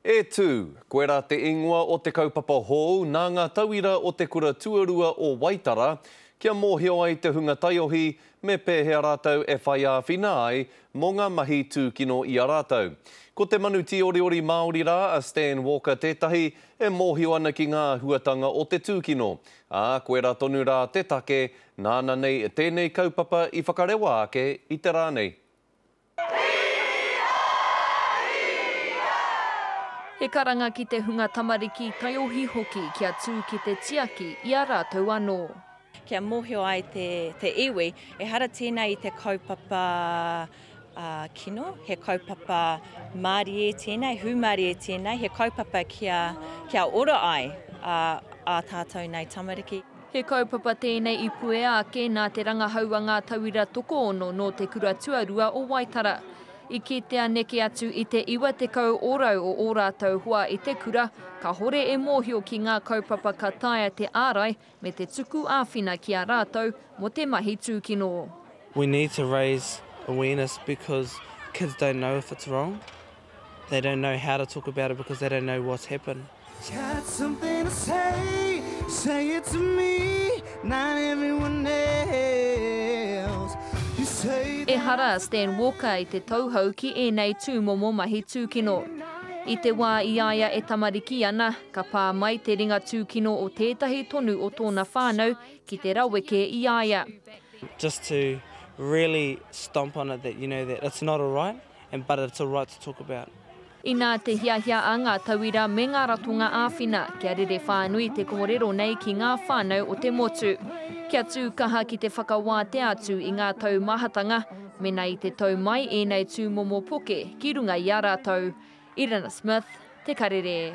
E tū, koe rā te ingoa o te kaupapa hou, nā ngā tauira o te kura tuarua o Waitara, kia mōhio ai te hunga taiohi, me pēhea rātou e whai a whina ai, mō ngā mahi tūkino i a rātou. Ko te manu tioriori Māori rā, a Stan Walker tētahi, e mōhio ana ki ngā huatanga o te tūkino. Koe rā tonu rā te take, nāna nei tēnei kaupapa i whakarewa ake i te rānei. He karanga ki te hunga tamariki taiohi hoki kia tū ki te tiaki i a rātou anō. Kia mōhio ai te iwi, e hara tēnei i te kaupapa kino, he kaupapa Māori e tēnei, Hūmāori e tēnei, he kaupapa kia ora ai a tātou nei tamariki. He kaupapa tēnei i pue ake nā te rangahauanga tauira toko ono no te kura tuarua o Waitara. I kitea neke atu i te iwa te kau orau o ō rātou hua i te kura, ka hore e mōhio ki ngā kaupapa ka taia te ārai me te tuku āwhina ki a rātou mo te mahi tūkino. We need to raise awareness because kids don't know if it's wrong. They don't know how to talk about it because they don't know what's happened. Got something to say it to me, not everyone else. E hara Stan Walker i te tauhau ki ēnei tūmomo mahi tūkino. I te wā i aia e tamariki ana, ka pā mai te ringa tūkino o tētahi tonu o tōna whānau ki te raweke i aia. Just to really stomp on it that you know that it's not alright, but it's alright to talk about. I nā te hiahia a ngā tauira me ngā ratonga āwhina, kia rere whānui te komorero nei ki ngā whānau o te motu. Kia tūkaha ki te whakawā te atu i ngā tau mahatanga, mena i te tau mai e nei tūmomo poke ki runga i a rātou. Irina Smith, Te Karere.